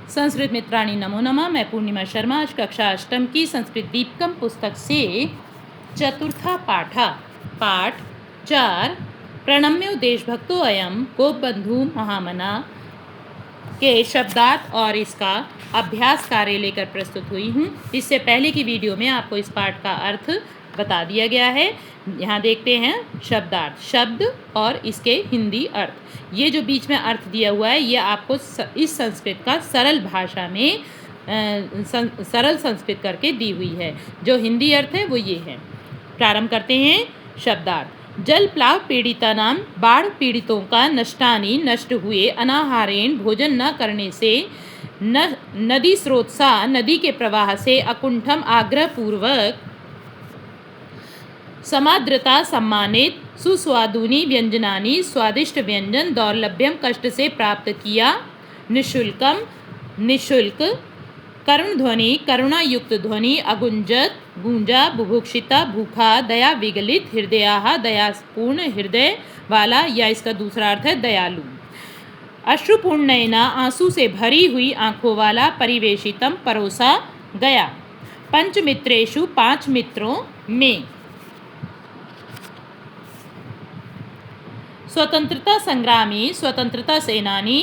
संस्कृत मित्राणी नमो नमः। मैं पूर्णिमा शर्मा आज कक्षा अष्टम की संस्कृत दीपकम पुस्तक से चतुर्था पाठ 4 प्रणम्यो देशभक्तो अयम गोपबंधु महामना के शब्दार्थ और इसका अभ्यास कार्य लेकर प्रस्तुत हुई हूँ। इससे पहले की वीडियो में आपको इस पाठ का अर्थ बता दिया गया है। यहाँ देखते हैं शब्दार्थ, शब्द और इसके हिंदी अर्थ। ये जो बीच में अर्थ दिया हुआ है ये आपको इस संस्कृत का सरल भाषा में सरल संस्कृत करके दी हुई है। जो हिंदी अर्थ है वो ये है। प्रारंभ करते हैं। शब्दार्थ: जल प्लाव पीड़िता नाम बाढ़ पीड़ितों का नष्टानी नष्ट हुए अनाहारेण भोजन न करने से नदी स्रोत सा नदी के प्रवाह से अकुंठम आग्रह पूर्वक समाद्रता सम्मानित सुस्वादुनी व्यंजनानी स्वादिष्ट व्यंजन दौर्लभ्यम कष्ट से प्राप्त किया निःशुल्कम निःशुल्क करुण ध्वनि करुणायुक्त ध्वनि अगुंजत गूंजा बुभुक्षिता भूखा दया विगलित हृदया दयापूर्ण हृदय वाला, या इसका दूसरा अर्थ है दयालु। अश्रुपूर्ण नयना आंसू से भरी हुई आंखों वाला परिवेशितम परोसा गया। पंचमित्रेषु 5 मित्रों में। स्वतंत्रता संग्रामी स्वतंत्रता सेनानी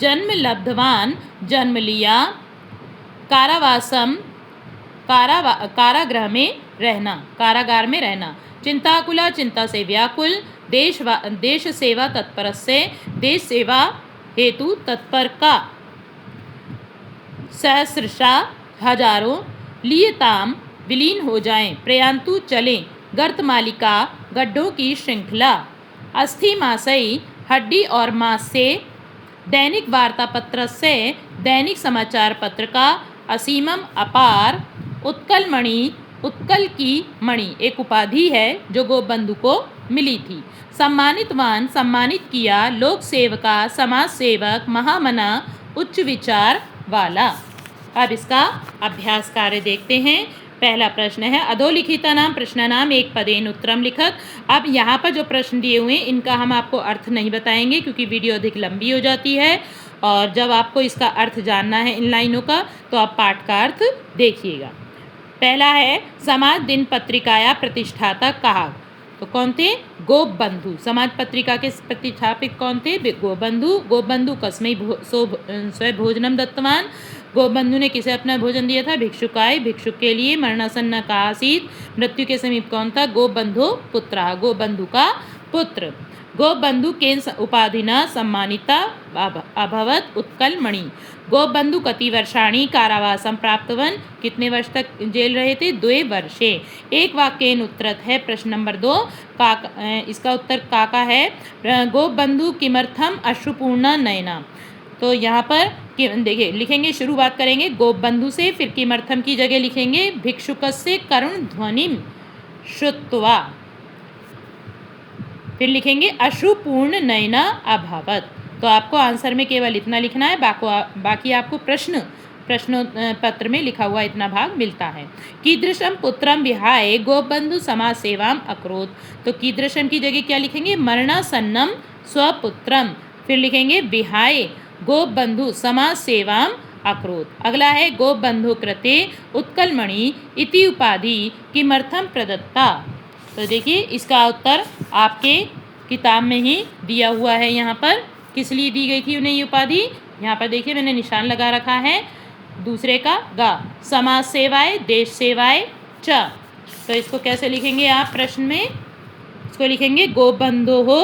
जन्म लब्धवान जन्म लिया कारावासम कारागार में रहना चिंताकुला चिंता से व्याकुल देश सेवा तत्पर से देश सेवा हेतु तत्पर का सहस्रशा हजारों लियताम विलीन हो जाएं प्रयांतु चलें गर्तमालिका गड्ढों की श्रृंखला अस्थि मासई हड्डी और मांस से दैनिक वार्ता पत्र से दैनिक समाचार पत्र का असीमम अपार उत्कल मणि उत्कल की मणि एक उपाधि है जो गोपबंधु को मिली थी। सम्मानितवान सम्मानित किया लोक सेवका समाज सेवक महामना उच्च विचार वाला। अब इसका अभ्यास कार्य देखते हैं। पहला प्रश्न है अधोलिखिता नाम प्रश्नानाम एक पदेन उत्तरम लिखत। अब यहाँ पर जो प्रश्न दिए हुए हैं इनका हम आपको अर्थ नहीं बताएंगे क्योंकि वीडियो अधिक लंबी हो जाती है, और जब आपको इसका अर्थ जानना है इन लाइनों का तो आप पाठ का अर्थ देखिएगा। पहला है समाज दिन पत्रिकाया प्रतिष्ठाता कहा, तो कौन थे? गोपबंधु। समाज पत्रिका के प्रतिष्ठापक कौन थे? गोपबंधु। गोपबंधु कस्मै स्व भोजनम दत्तवान, गोपबंधु ने किसे अपना भोजन दिया था? भिक्षुकाय, भिक्षुक के लिए। मरणासन्न का आसीत, मृत्यु के समीप कौन था? गोपबंधु पुत्र, गोपबंधु का पुत्र। गोपबंधु के उपाधिना सम्मानिता अभवत उत्कल मणि। गोपबंधु कति वर्षाणी कारावासम प्राप्तवन, कितने वर्ष तक जेल रहे थे? 2 वर्षे। एक वाक्येन उत्तरत है प्रश्न नंबर 2। इसका उत्तर काका है। गोपबंधु किमर्थम अश्रुपूर्ण नयना, तो यहाँ पर देखिए लिखेंगे, शुरुआत करेंगे गोपबंधु से, फिर किमर्थम की जगह लिखेंगे भिक्षुकस्य करुण ध्वनिम श्रुत्वा, फिर लिखेंगे अश्रुपूर्ण नयना अभावत। तो आपको आंसर में केवल इतना लिखना है, बाकी आपको प्रश्न पत्र में लिखा हुआ इतना भाग मिलता है। कीदृशम पुत्रम विहाय गोपबंधु समाज सेवाम अकरोत, तो कीदृशम की जगह क्या लिखेंगे? मरणासन्नम स्वपुत्रम, फिर लिखेंगे विहाय गोपबंधु समाज सेवाम अकरोत। अगला है गोपबंधु कृते उत्कलमणि इति उपाधि किमर्थम प्रदत्ता, तो देखिए इसका उत्तर आपके किताब में ही दिया हुआ है। यहाँ पर किस लिए दी गई थी उन्हें ये उपाधि? यहाँ पर देखिए मैंने निशान लगा रखा है दूसरे का गा, समाज सेवाएं देश सेवाएं च। तो इसको कैसे लिखेंगे आप प्रश्न में? इसको लिखेंगे गोपबंधो हो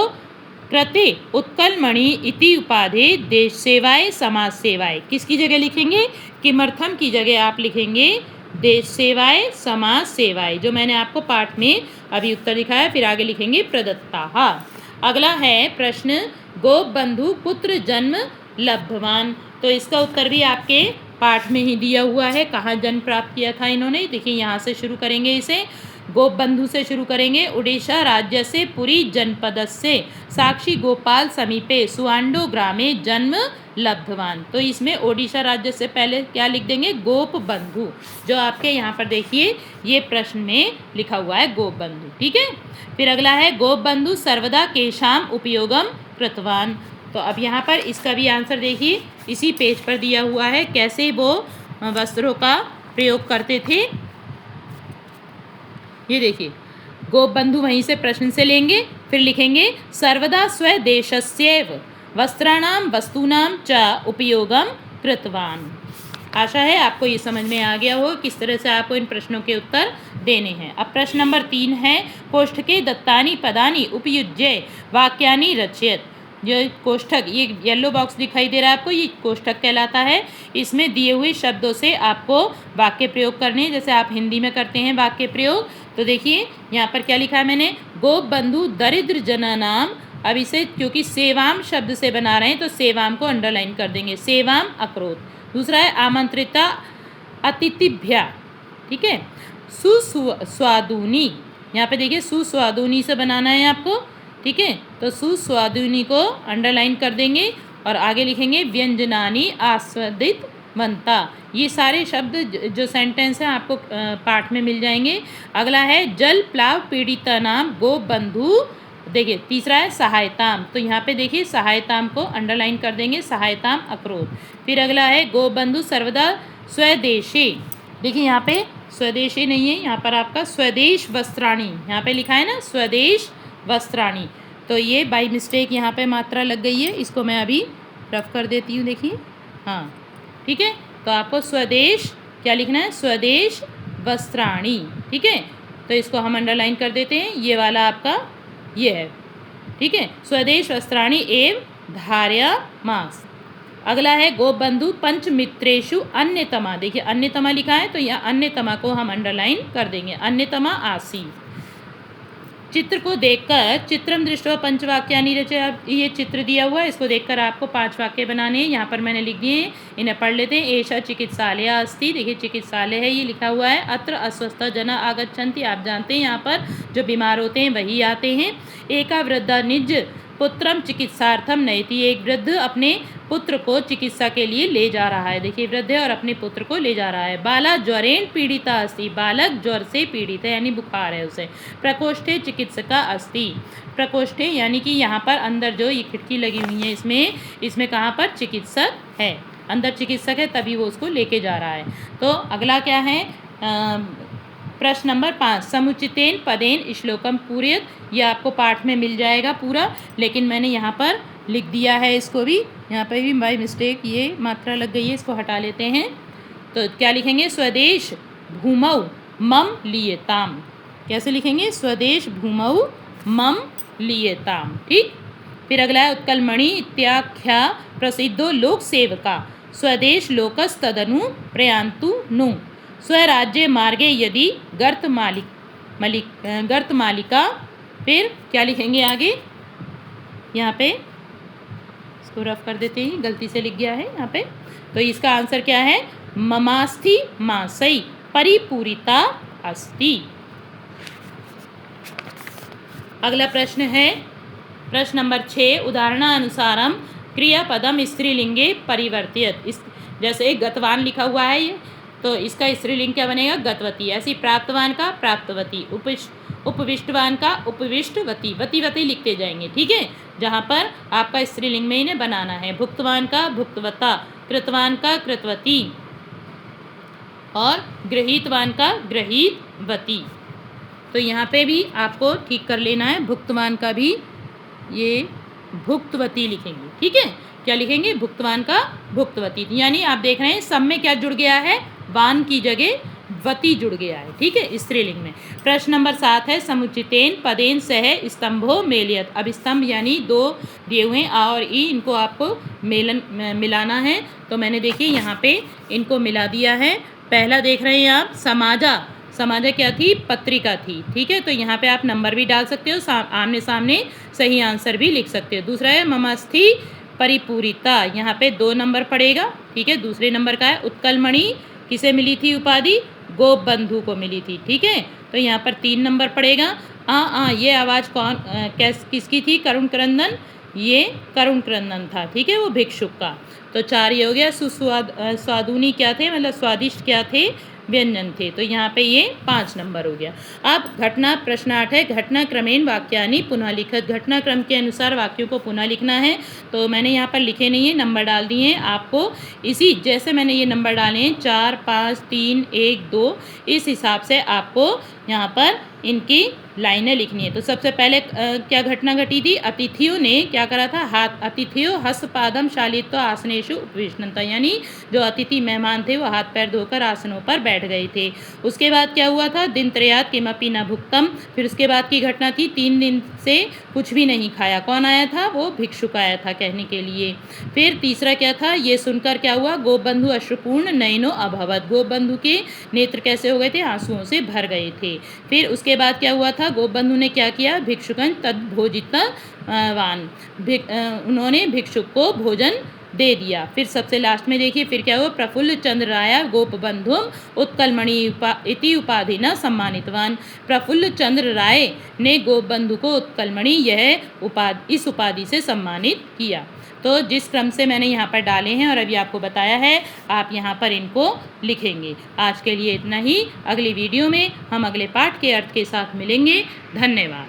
कृते उत्कलमणि इति उपाधि देश सेवाएं समाज सेवाएं। किसकी जगह लिखेंगे? किमर्थम की जगह आप लिखेंगे देश सेवाएं समाज सेवाएं, जो मैंने आपको पाठ में अभी उत्तर लिखा है। फिर आगे लिखेंगे प्रदत्ता। अगला है प्रश्न गोपबंधु पुत्र जन्म लब्धवान, तो इसका उत्तर भी आपके पाठ में ही दिया हुआ है। कहाँ जन्म प्राप्त किया था इन्होंने? देखिए यहाँ से शुरू करेंगे, इसे गोपबंधु से शुरू करेंगे। उड़ीसा राज्य से पुरी जनपद से साक्षी गोपाल समीपे सुआंडो ग्रामे जन्म लब्धवान, तो इसमें ओडिशा राज्य से पहले क्या लिख देंगे? गोपबंधु, जो आपके यहाँ पर देखिए ये प्रश्न में लिखा हुआ है गोपबंधु। ठीक है। फिर अगला है गोपबंधु सर्वदा केशाम उपयोगम कृतवान, तो अब यहाँ पर इसका भी आंसर देखिए, इसी पेज पर दिया हुआ है कैसे वो वस्त्रों का प्रयोग करते थे। ये देखिए, गोपबंधु वहीं से प्रश्न से लेंगे, फिर लिखेंगे सर्वदा स्वदेशस्यैव वस्त्राणां वस्तूनां च उपयोगं कृतवान। आशा है आपको ये समझ में आ गया हो किस तरह से आपको इन प्रश्नों के उत्तर देने हैं। अब प्रश्न नंबर 3 है, कोष्ठके दत्तानि पदानि उपयुज्य वाक्यानि रचयत। जो कोष्ठक, ये येलो बॉक्स दिखाई दे रहा है आपको, ये कोष्ठक कहलाता है। इसमें दिए हुए शब्दों से आपको वाक्य प्रयोग करने हैं, जैसे आप हिंदी में करते हैं वाक्य प्रयोग। तो देखिए यहाँ पर क्या लिखा है मैंने, गोपबंधु दरिद्र जनानाम। अब इसे क्योंकि सेवाम शब्द से बना रहे हैं तो सेवाम को अंडरलाइन कर देंगे, सेवाम अकरोत। दूसरा है आमंत्रिता अतिथिभ्या, ठीक है। सुस्वादुनी, यहाँ पे देखिए सुस्वादुनी से बनाना है आपको, ठीक है। तो सुस्वादुनी को अंडरलाइन कर देंगे और आगे लिखेंगे व्यंजनानी आस्वादित बनता। ये सारे शब्द जो सेंटेंस हैं आपको पाठ में मिल जाएंगे। अगला है जल प्लाव पीड़िता नाम गोपबंधु। देखिए तीसरा है सहायताम, तो यहाँ पे देखिए सहायताम को अंडरलाइन कर देंगे, सहायताम अक्रोध। फिर अगला है गोपबंधु सर्वदा स्वदेशी। देखिए यहाँ पे स्वदेशी नहीं है, यहाँ पर आपका स्वदेश वस्त्राणी यहाँ पे लिखा है ना, स्वदेश वस्त्राणी। तो ये बाई मिस्टेक यहाँ पे मात्रा लग गई है, इसको मैं अभी रफ कर देती हूँ। देखिए हाँ ठीक है, तो आपको स्वदेश क्या लिखना है, स्वदेश वस्त्राणी, ठीक है। तो इसको हम अंडरलाइन कर देते हैं, ये वाला आपका ये है, ठीक है, स्वदेश वस्त्राणी एव धार्यमास। अगला है गोपबंधु पंचमित्रेषु अन्यतमा। देखिए अन्यतमा लिखा है तो यह अन्यतमा को हम अंडरलाइन कर देंगे, अन्यतमा आसी। चित्र को देखकर चित्रम दृष्ट्वा पंचवाक्यानि रचय। अब ये चित्र दिया हुआ है, इसको देखकर आपको 5 वाक्य बनाने हैं। यहाँ पर मैंने लिख दिए हैं, इन्हें पढ़ लेते हैं। एषा चिकित्सालय अस्ति, देखिए चिकित्सालय है ये लिखा हुआ है। अत्र अस्वस्थ जना आगच्छन्ति, आप जानते हैं यहाँ पर जो बीमार होते हैं वही आते हैं। एका वृद्धा निज पुत्रम चिकित्सार्थम नयति, एक वृद्ध अपने पुत्र को चिकित्सा के लिए ले जा रहा है। देखिए वृद्ध है और अपने पुत्र को ले जा रहा है। बाला ज्वरेण पीड़िता अस्ति, बालक ज्वर से पीड़ित है यानी बुखार है उसे। प्रकोष्ठे चिकित्सका अस्ति, प्रकोष्ठे यानी कि यहाँ पर अंदर जो ये खिड़की लगी हुई है इसमें कहाँ पर चिकित्सक है, अंदर चिकित्सक है तभी वो उसको लेके जा रहा है। तो अगला क्या है, प्रश्न नंबर 5, समुचितेन पदेन श्लोकम पूरयत। ये आपको पाठ में मिल जाएगा पूरा, लेकिन मैंने यहाँ पर लिख दिया है इसको भी, यहाँ पर भी बाय मिस्टेक ये मात्रा लग गई है, इसको हटा लेते हैं। तो क्या लिखेंगे, स्वदेश भूमौ मम लियताम। कैसे लिखेंगे, स्वदेश भूमौ मम लियताम, ठीक। फिर अगला है उत्कलमणि इत्याख्या प्रसिद्धो लोक सेवका स्वदेश लोकस्तदनु प्रयान्तु नु। स्वराज्य मार्गे यदि गर्तमालिका। फिर क्या लिखेंगे आगे, यहाँ पे इसको रफ कर देते हैं, गलती से लिख गया है यहाँ पे। तो इसका आंसर क्या है, ममास्थि मासई परिपूरिता अस्ति। अगला प्रश्न है प्रश्न नंबर 6, उदाहरणानुसारम क्रियापदम स्त्रीलिंगे परिवर्तित। इस जैसे गतवान लिखा हुआ है ये, तो इसका स्त्रीलिंग क्या बनेगा, गतवती। ऐसी प्राप्तवान का प्राप्तवती, उपविष्टवान का उपविष्टवती, वती लिखते जाएंगे, ठीक है। जहाँ पर आपका स्त्रीलिंग में इन्हें बनाना है। भुक्तवान का भुक्तवता, कृतवान का कृतवती और गृहीतवान का गृहीतवती। तो यहाँ पे भी आपको ठीक कर लेना है, भुक्तवान का भी ये भुक्तवती लिखेंगे, ठीक है। क्या लिखेंगे, भुक्तवान का भुक्तवती। यानी आप देख रहे हैं सब में क्या जुड़ गया है, वान की जगह वती जुड़ गया है, ठीक है, स्त्रीलिंग में। प्रश्न नंबर 7 है, समुचितेन पदेन सह स्तंभो मेलियत। अब स्तंभ यानी 2 दिए हुए हैं, आ और ई, इनको आपको मिलाना है। तो मैंने देखिए यहाँ पे इनको मिला दिया है। पहला देख रहे हैं आप, समाजा क्या थी, पत्रिका थी, ठीक है। तो यहाँ पे आप नंबर भी डाल सकते हो, आमने सामने सही आंसर भी लिख सकते हो। दूसरा है ममस्थि परिपूरिता, यहाँ पे 2 नंबर पड़ेगा, ठीक है। दूसरे नंबर का है उत्कलमणि, किसे मिली थी उपाधि, गोपबंधु को मिली थी, ठीक है। तो यहाँ पर 3 नंबर पड़ेगा। ये आवाज़ किसकी थी, करुण क्रंदन, ये करुण क्रंदन था, ठीक है, वो भिक्षुक का। तो 4 ये हो गया। स्वादुनी क्या थे, मतलब स्वादिष्ट क्या थे, व्यंजन थे। तो यहाँ पे ये 5 नंबर हो गया। अब घटना प्रश्न 8 है, घटनाक्रमेण वाक्यानि पुनः लिखत। घटनाक्रम के अनुसार वाक्यों को पुनः लिखना है। तो मैंने यहाँ पर लिखे नहीं है, नंबर डाल दिए हैं। आपको इसी जैसे मैंने ये नंबर डाले हैं 4, 5, 3, 1, 2, इस हिसाब से आपको यहाँ पर इनकी लाइनें लिखनी है। तो सबसे पहले क्या घटना घटी थी? अतिथियों ने क्या करा था? अतिथियों हस्तपादम शालित्वा आसनेषु उपविशन्त, यानी जो अतिथि मेहमान थे वो हाथ पैर धोकर आसनों पर बैठ गए थे। उसके बाद क्या हुआ था? दिनत्रयात् किमपि न भुक्तम। फिर उसके बाद की घटना थी 3 दिन से कुछ भी नहीं खाया। कौन आया था? वो भिक्षुक आया था कहने के लिए। फिर तीसरा क्या था? ये सुनकर क्या हुआ? गोपबंधु अश्रुपूर्ण नयनो अभवत्। गोपबंधु के नेत्र कैसे हो गए थे? आंसुओं से भर गए थे। फिर उसके बाद क्या हुआ था? गोपबंधु ने क्या किया? भिक्षुकन तद्भोजितवान, उन्होंने भिक्षुक को भोजन दे दिया। फिर सबसे लास्ट में देखिए फिर क्या हुआ? प्रफुल्ल चंद्र राय गोपबंधुम उत्कलमणि इति उपाधि न सम्मानितवान। प्रफुल्ल चंद्र राय ने गोपबंधु को उत्कलमणि इस उपाधि से सम्मानित किया। तो जिस क्रम से मैंने यहाँ पर डाले हैं और अभी आपको बताया है, आप यहाँ पर इनको लिखेंगे। आज के लिए इतना ही। अगली वीडियो में हम अगले पाठ के अर्थ के साथ मिलेंगे। धन्यवाद।